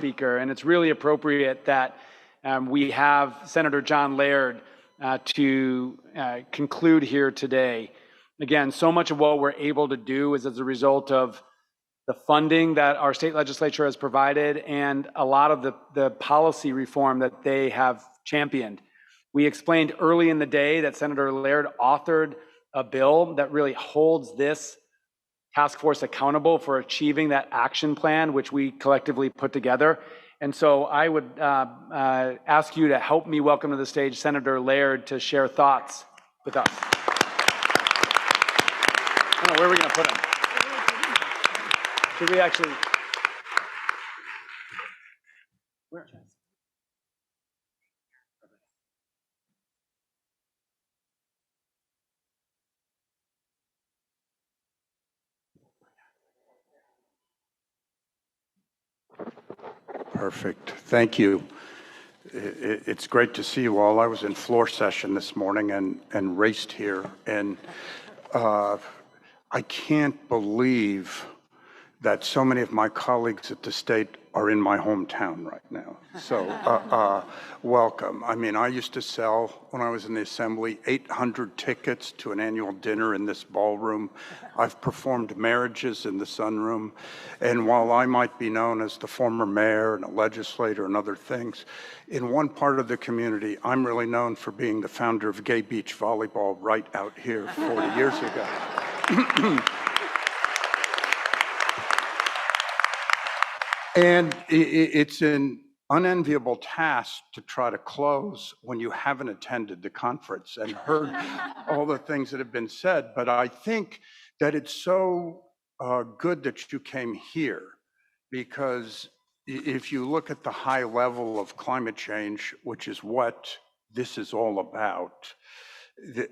Speaker, and it's really appropriate that we have Senator John Laird to conclude here today. Again, so much of what we're able to do is as a result of the funding that our state legislature has provided and a lot of the policy reform that they have championed. We explained early in the day that Senator Laird authored a bill that really holds this task force accountable for achieving that action plan, which we collectively put together. And so I would ask you to help me welcome to the stage Senator Laird to share thoughts with us. I don't know, where are we going to put him? Should we actually? Where? Perfect. Thank you. It's great to see you all. I was in floor session this morning and raced here, and I can't believe that so many of my colleagues at the state are in my hometown right now. So welcome. I mean, I used to sell, when I was in the Assembly, 800 tickets to an annual dinner in this ballroom. I've performed marriages in the sunroom. And while I might be known as the former mayor and a legislator and other things, in one part of the community, I'm really known for being the founder of Gay Beach Volleyball right out here 40 years ago. And it's an unenviable task to try to close when you haven't attended the conference and heard all the things that have been said. But I think that it's so good that you came here, because if you look at the high level of climate change, which is what this is all about,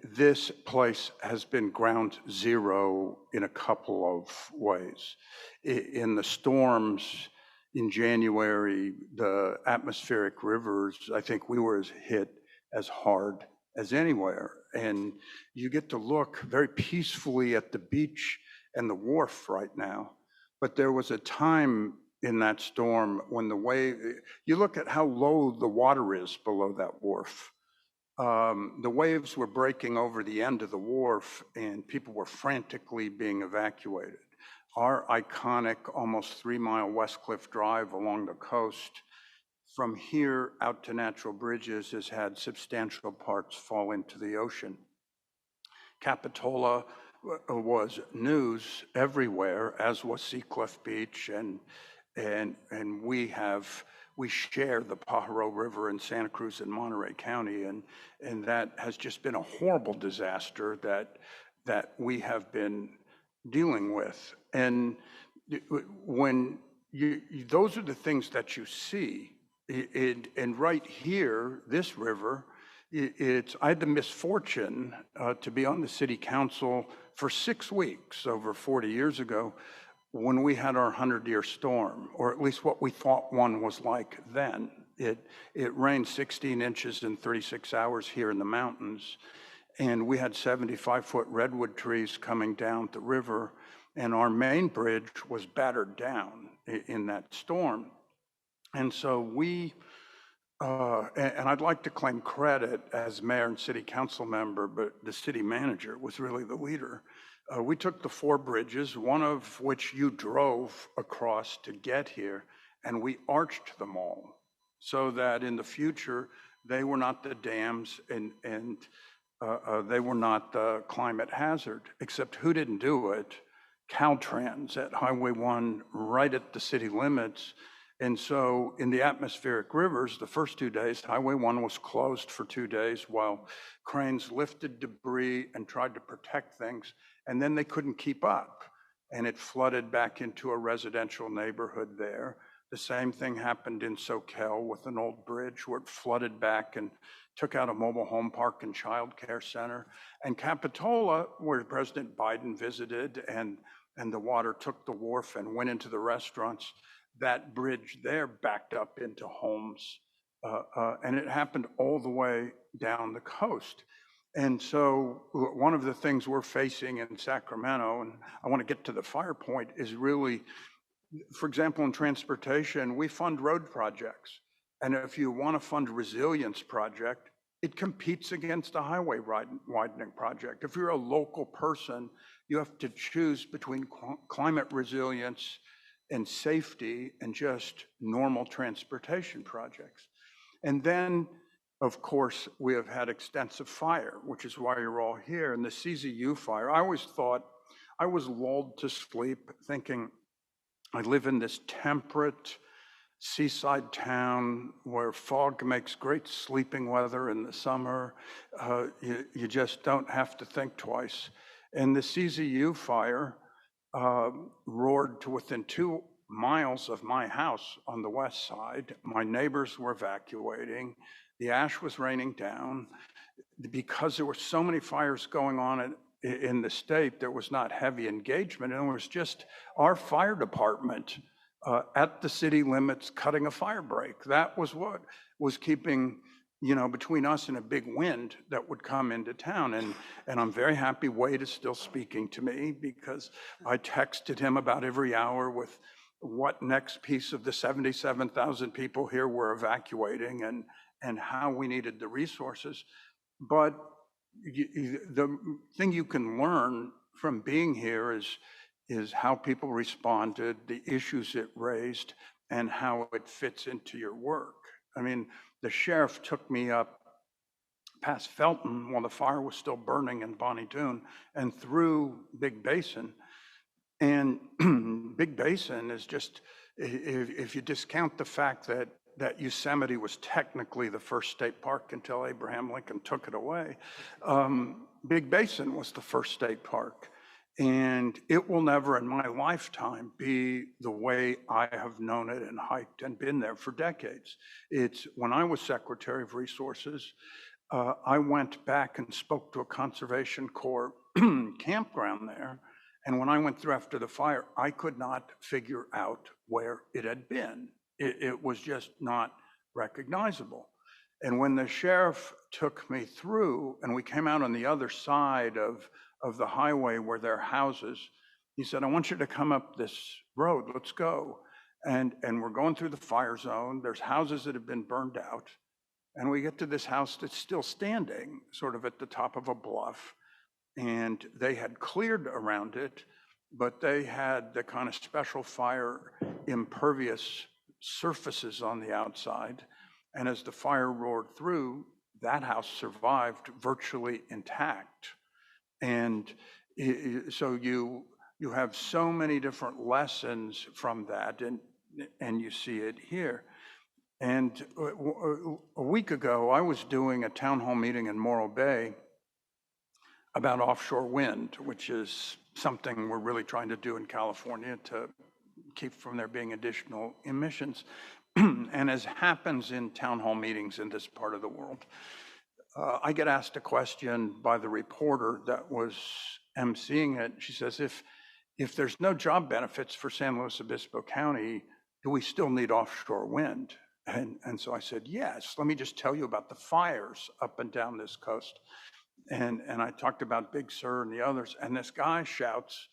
this place has been ground zero in a couple of ways. In the storms, in January, the atmospheric rivers, I think we were hit as hard as anywhere. And you get to look very peacefully at the beach and the wharf right now. But there was a time in that storm when the wave, you look at how low the water is below that wharf. The waves were breaking over the end of the wharf and people were frantically being evacuated. Our iconic almost 3-mile Westcliff Drive along the coast, from here out to Natural Bridges, has had substantial parts fall into the ocean. Capitola was news everywhere, as was Seacliff Beach, and we share the Pajaro River in Santa Cruz and Monterey County, and that has just been a horrible disaster that we have been dealing with. And when those are the things that you see, and right here, this river, I had the misfortune to be on the city council for 6 weeks over 40 years ago when we had our 100-year storm, or at least what we thought one was like then. It rained 16 inches in 36 hours here in the mountains, and we had 75-foot redwood trees coming down the river, and our main bridge was battered down in that storm. And so and I'd like to claim credit as mayor and city council member, but the city manager was really the leader. We took the 4 bridges, one of which you drove across to get here, and we arched them all so that in the future, they were not the dams and they were not the climate hazard, except who didn't do it? Caltrans at Highway 1 right at the city limits. And so in the atmospheric rivers, the first 2 days, Highway 1 was closed for 2 days while cranes lifted debris and tried to protect things, and then they couldn't keep up, and it flooded back into a residential neighborhood there. The same thing happened in Soquel with an old bridge where it flooded back and took out a mobile home park and child care center. And Capitola, where President Biden visited and the water took the wharf and went into the restaurants, that bridge there backed up into homes. And it happened all the way down the coast. And so one of the things we're facing in Sacramento, and I want to get to the fire point, is really For example, in transportation, we fund road projects. And if you want to fund a resilience project, it competes against a highway widening project. If you're a local person, you have to choose between climate resilience and safety and just normal transportation projects. And then, of course, we have had extensive fire, which is why you're all here. And the CZU fire, I always thought, I was lulled to sleep thinking, I live in this temperate seaside town where fog makes great sleeping weather in the summer. You just don't have to think twice. And the CZU fire roared to within 2 miles of my house on the west side. My neighbors were evacuating. The ash was raining down. Because there were so many fires going on in the state, there was not heavy engagement. And it was just our fire department at the city limits cutting a fire break. That was what was keeping, between us and a big wind that would come into town. And I'm very happy Wade is still speaking to me, because I texted him about every hour with what next piece of the 77,000 people here were evacuating and how we needed the resources. But the thing you can learn from being here is how people responded, the issues it raised, and how it fits into your work. I mean, the sheriff took me up past Felton while the fire was still burning in Bonnie Doon and through Big Basin. And Big Basin is just, if you discount the fact that Yosemite was technically the first state park until Abraham Lincoln took it away, Big Basin was the first state park. And it will never in my lifetime be the way I have known it and hiked and been there for decades. It's when I was Secretary of Resources, I went back and spoke to a Conservation Corps campground there. And when I went through after the fire, I could not figure out where it had been. It was just not recognizable. And when the sheriff took me through and we came out on the other side of the highway where there are houses, he said, I want you to come up this road, let's go. And we're going through the fire zone. There's houses that have been burned out. And we get to this house that's still standing, sort of at the top of a bluff. And they had cleared around it, but they had the kind of special fire impervious surfaces on the outside. And as the fire roared through, that house survived virtually intact. And so you have so many different lessons from that, and you see it here. And a week ago, I was doing a town hall meeting in Morro Bay about offshore wind, which is something we're really trying to do in California to keep from there being additional emissions. And as happens in town hall meetings in this part of the world, I get asked a question by the reporter that was emceeing it. She says, if there's no job benefits for San Luis Obispo County, do we still need offshore wind? And so I said, yes. Let me just tell you about the fires up and down this coast. And I talked about Big Sur and the others. And this guy shouts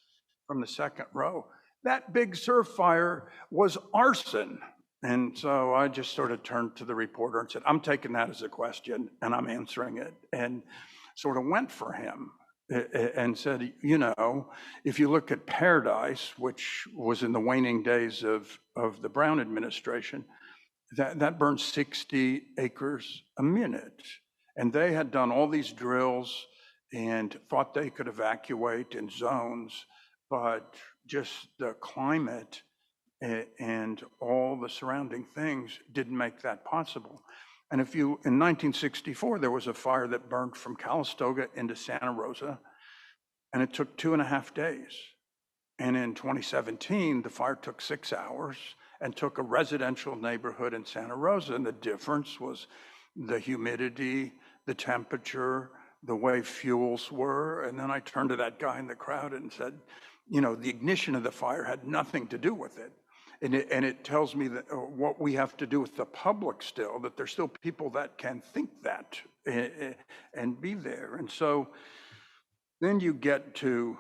from the second row, that Big Sur fire was arson. And so I just sort of turned to the reporter and said, I'm taking that as a question and I'm answering it. And sort of went for him and said, if you look at Paradise, which was in the waning days of the Brown administration, that burned 60 acres a minute. And they had done all these drills and thought they could evacuate in zones, but just the climate and all the surrounding things didn't make that possible. And in 1964, there was a fire that burned from Calistoga into Santa Rosa, and it took 2.5 days. And in 2017, the fire took 6 hours and took a residential neighborhood in Santa Rosa. And the difference was the humidity, the temperature, the way fuels were. And then I turned to that guy in the crowd and said, the ignition of the fire had nothing to do with it. And it tells me that what we have to do with the public still, that there's still people that can think that and be there. And so then you get to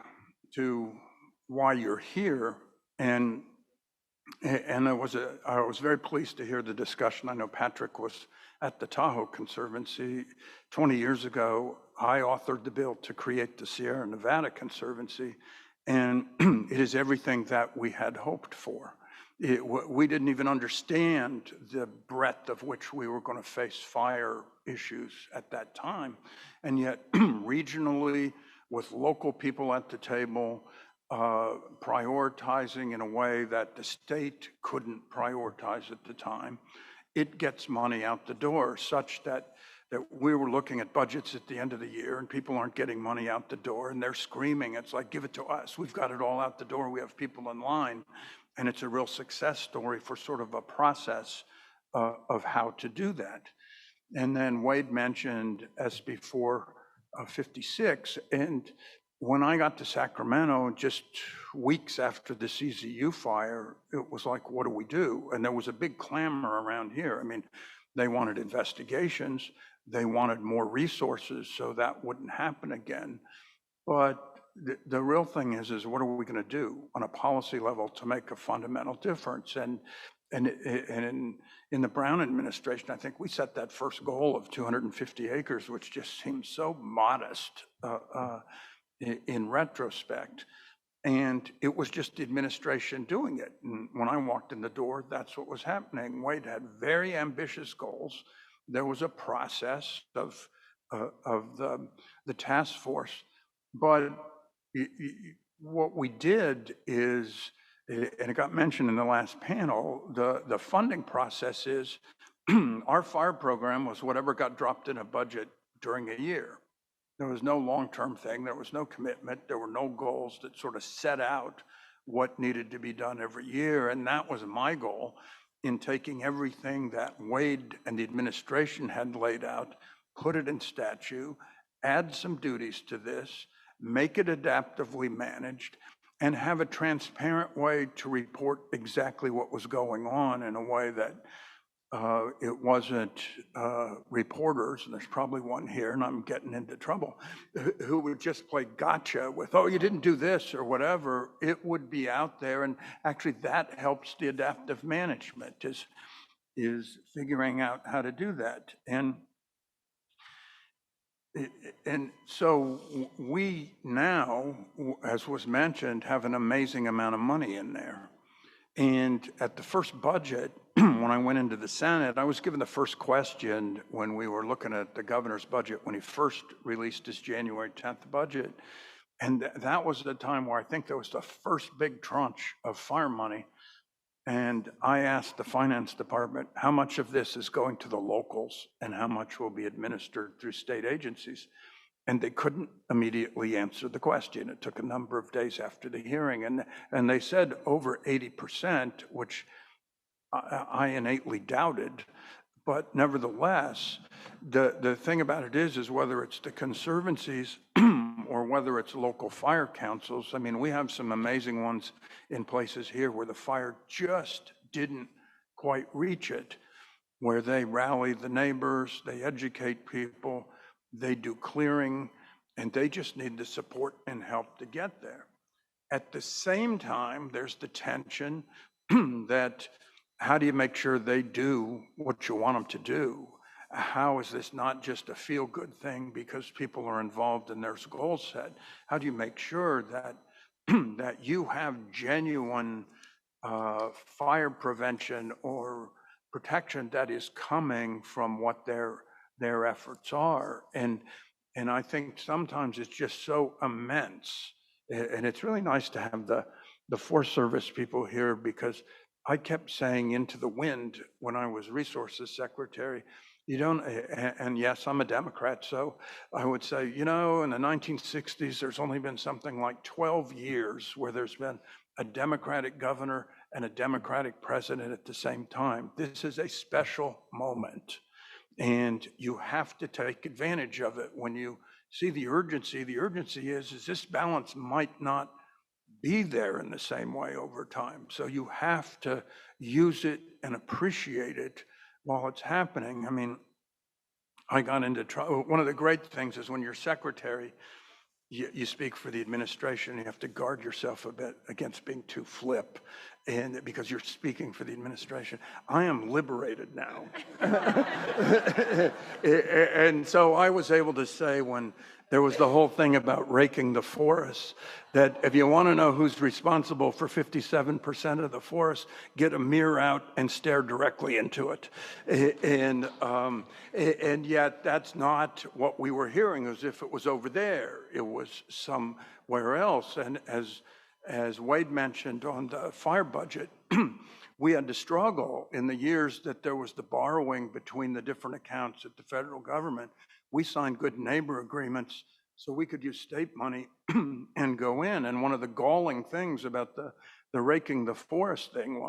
why you're here. And And I was very pleased to hear the discussion. I know Patrick was at the Tahoe Conservancy 20 years ago. I authored the bill to create the Sierra Nevada Conservancy, and it is everything that we had hoped for. We didn't even understand the breadth of which we were going to face fire issues at that time. And yet, regionally, with local people at the table, prioritizing in a way that the state couldn't prioritize at the time, it gets money out the door such that we were looking at budgets at the end of the year and people aren't getting money out the door and they're screaming. It's like, give it to us. We've got it all out the door. We have people in line. And it's a real success story for sort of a process of how to do that. And then Wade mentioned SB 456. And when I got to Sacramento, just weeks after the CZU fire, it was like, what do we do? And there was a big clamor around here. I mean, they wanted investigations, they wanted more resources so that wouldn't happen again. But the real thing is what are we going to do on a policy level to make a fundamental difference? And in the Brown administration, I think we set that first goal of 250 acres, which just seems so modest in retrospect. And it was just the administration doing it. And when I walked in the door, that's what was happening. Wade had very ambitious goals. There was a process of the task force. But what we did is, and it got mentioned in the last panel, the funding process is our fire program was whatever got dropped in a budget during a year. There was no long-term thing. There was no commitment. There were no goals that sort of set out what needed to be done every year. And that was my goal in taking everything that Wade and the administration had laid out, put it in statute, add some duties to this, make it adaptively managed, and have a transparent way to report exactly what was going on in a way that it wasn't reporters, and there's probably one here, and I'm getting into trouble, who would just play gotcha with, oh, you didn't do this or whatever. It would be out there, and actually that helps the adaptive management, is figuring out how to do that. And so we now, as was mentioned, have an amazing amount of money in there. And at the first budget, when I went into the Senate, I was given the first question when we were looking at the governor's budget when he first released his January 10th budget. And that was the time where I think there was the first big tranche of fire money. And I asked the finance department, how much of this is going to the locals and how much will be administered through state agencies? And they couldn't immediately answer the question. It took a number of days after the hearing. And they said over 80%, which I innately doubted. But nevertheless, the thing about it is whether it's the conservancies or whether it's local fire councils, I mean, we have some amazing ones in places here where the fire just didn't quite reach it, where they rally the neighbors, they educate people, they do clearing, and they just need the support and help to get there. At the same time, there's the tension that how do you make sure they do what you want them to do? How is this not just a feel-good thing because people are involved and there's goals set? How do you make sure that that you have genuine fire prevention or protection that is coming from what their efforts are? And I think sometimes it's just so immense. And it's really nice to have the Forest Service people here, because I kept saying into the wind when I was resources secretary, you don't, and yes, I'm a Democrat, so I would say, you know, in the 1960s, there's only been something like 12 years where there's been a Democratic governor and a Democratic president at the same time. This is a special moment, and you have to take advantage of it. When you see the urgency is this balance might not be there in the same way over time. So you have to use it and appreciate it while it's happening. I mean, I got into trouble. One of the great things is when you're secretary, you speak for the administration, you have to guard yourself a bit against being too flip, and because you're speaking for the administration. I am liberated now. And so I was able to say, when there was the whole thing about raking the forests, that if you want to know who's responsible for 57% of the forest, get a mirror out and stare directly into it. And yet that's not what we were hearing, as if it was over there. It was somewhere else. And as Wade mentioned on the fire budget, we had to struggle in the years that there was the borrowing between the different accounts at the federal government. We signed good neighbor agreements so we could use state money and go in. And one of the galling things about the raking the forest thing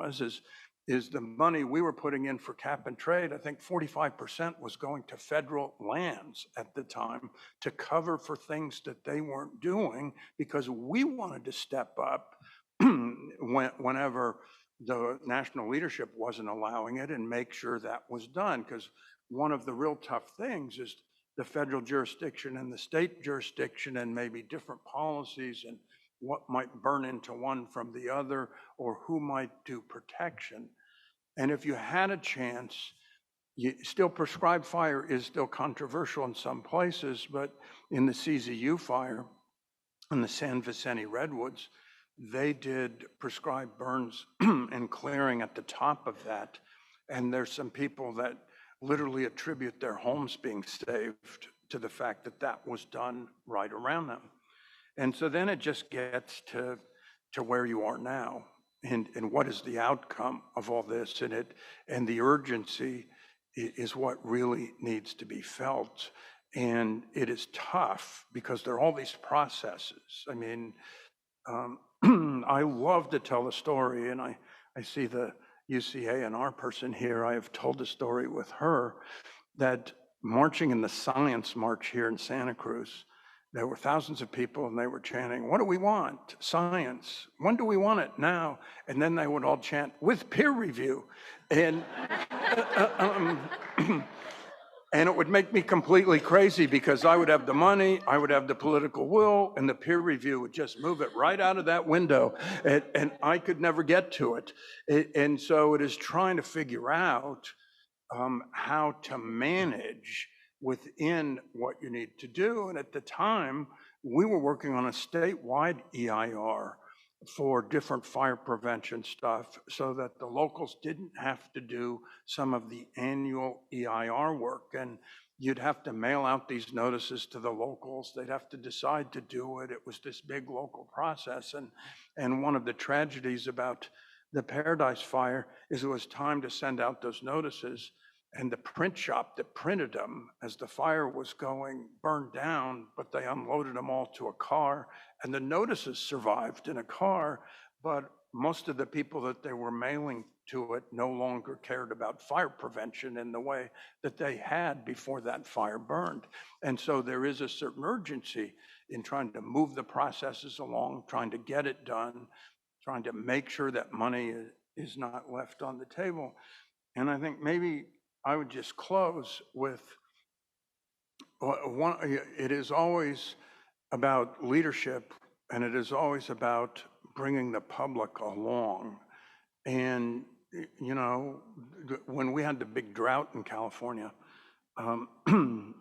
is the money we were putting in for cap and trade, I think 45% was going to federal lands at the time to cover for things that they weren't doing, because we wanted to step up whenever the national leadership wasn't allowing it, and make sure that was done. Because one of the real tough things is the federal jurisdiction and the state jurisdiction, and maybe different policies, and what might burn into one from the other, or who might do protection. And if you had a chance, still prescribed fire is still controversial in some places, but in the CZU fire, in the San Vicente Redwoods, they did prescribed burns and clearing at the top of that. And there's some people that literally attribute their homes being saved to the fact that that was done right around them. And so then it just gets to where you are now, and what is the outcome of all this, and the urgency is what really needs to be felt. And it is tough because there are all these processes. I mean, I love to tell the story, and I see the UCA&R person here. I have told the story with her that marching in the Science March here in Santa Cruz, there were thousands of people, and they were chanting, "What do we want? Science. When do we want it? Now." And then they would all chant, "With peer review." And and it would make me completely crazy, because I would have the money, I would have the political will, and the peer review would just move it right out of that window, and I could never get to it. And so it is trying to figure out how to manage within what you need to do. And at the time, we were working on a statewide EIR for different fire prevention stuff, so that the locals didn't have to do some of the annual EIR work. And you'd have to mail out these notices to the locals. They'd have to decide to do it. It was this big local process. And one of the tragedies about the Paradise Fire is it was time to send out those notices, and the print shop that printed them as the fire was going burned down, but they unloaded them all to a car, and the notices survived in a car, but most of the people that they were mailing to it no longer cared about fire prevention in the way that they had before that fire burned. And so there is a certain urgency in trying to move the processes along, trying to get it done, trying to make sure that money is not left on the table. And I think maybe I would just close with it is always about leadership, and it is always about bringing the public along. And, you know, when we had the big drought in California,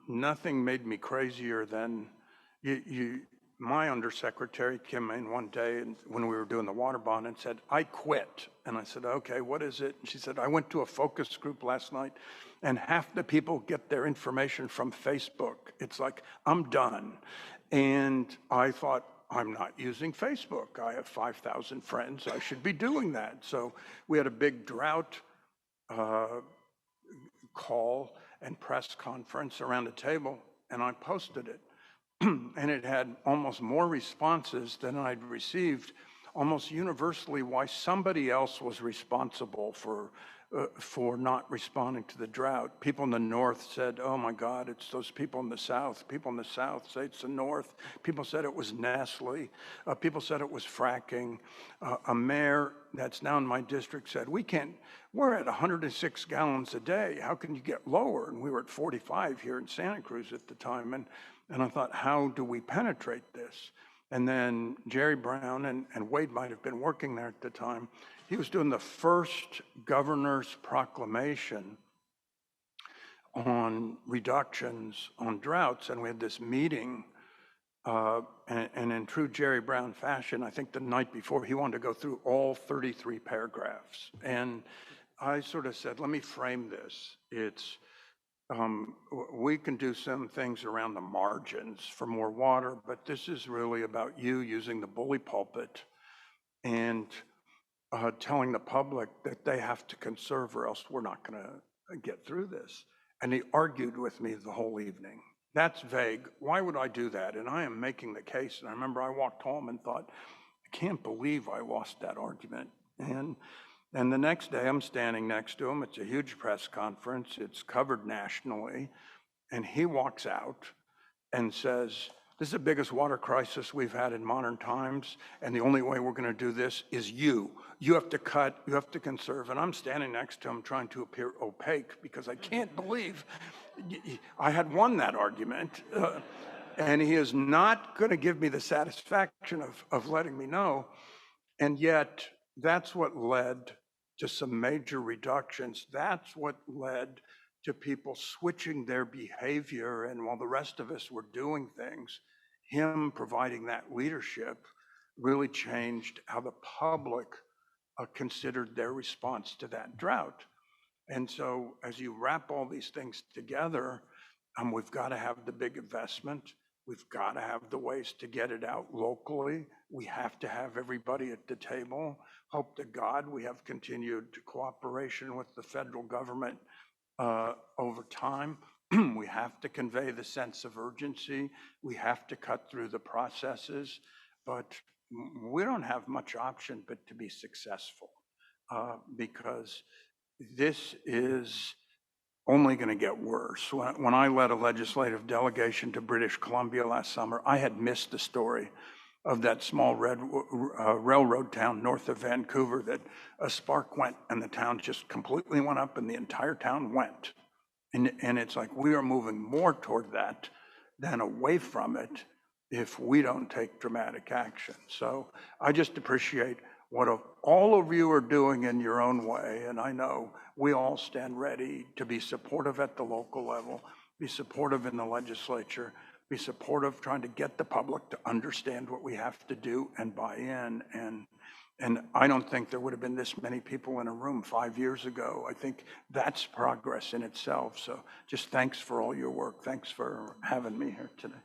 nothing made me crazier than my undersecretary came in one day, and when we were doing the water bond, and said, "I quit." And I said, "Okay, what is it?" And she said, "I went to a focus group last night, and half the people get their information from Facebook. It's like, I'm done." And I thought, I'm not using Facebook. I have 5,000 friends. I should be doing that. So we had a big drought call and press conference around the table, and I posted it. And it had almost more responses than I'd received, almost universally, why somebody else was responsible for for not responding to the drought. People in the north said, oh my God, it's those people in the south. People in the south say it's the north. People said it was Nestle. People said it was fracking. A mayor that's now in my district said, we're at 106 gallons a day. How can you get lower? And we were at 45 here in Santa Cruz at the time. And I thought, how do we penetrate this? And then Jerry Brown, and Wade might have been working there at the time, he was doing the first governor's proclamation on reductions on droughts. And we had this meeting, and in true Jerry Brown fashion, I think the night before, he wanted to go through all 33 paragraphs. And I sort of said, let me frame this. It's, we can do some things around the margins for more water, but this is really about you using the bully pulpit and telling the public that they have to conserve or else we're not going to get through this. And he argued with me the whole evening. That's vague. Why would I do that? And I am making the case. And I remember I walked home and thought, I can't believe I lost that argument. And the next day I'm standing next to him. It's a huge press conference. It's covered nationally. And he walks out and says, this is the biggest water crisis we've had in modern times. And the only way we're going to do this is you. You have to cut, you have to conserve. And I'm standing next to him trying to appear opaque because I can't believe I had won that argument. And he is not going to give me the satisfaction of letting me know. And yet that's what led to some major reductions. That's what led to people switching their behavior. And while the rest of us were doing things, him providing that leadership really changed how the public considered their response to that drought. And so as you wrap all these things together, we've got to have the big investment. We've got to have the ways to get it out locally. We have to have everybody at the table. Hope to God we have continued cooperation with the federal government over time. We have to convey the sense of urgency. We have to cut through the processes, but we don't have much option but to be successful because this is only going to get worse. When I led a legislative delegation to British Columbia last summer, I had missed the story of that small railroad town north of Vancouver that a spark went and the town just completely went up and the entire town went. And it's like we are moving more toward that than away from it if we don't take dramatic action. So I just appreciate what all of you are doing in your own way. And I know we all stand ready to be supportive at the local level, be supportive in the legislature, be supportive trying to get the public to understand what we have to do and buy in. And I don't think there would have been this many people in a room 5 years ago. I think that's progress in itself. So just thanks for all your work. Thanks for having me here today.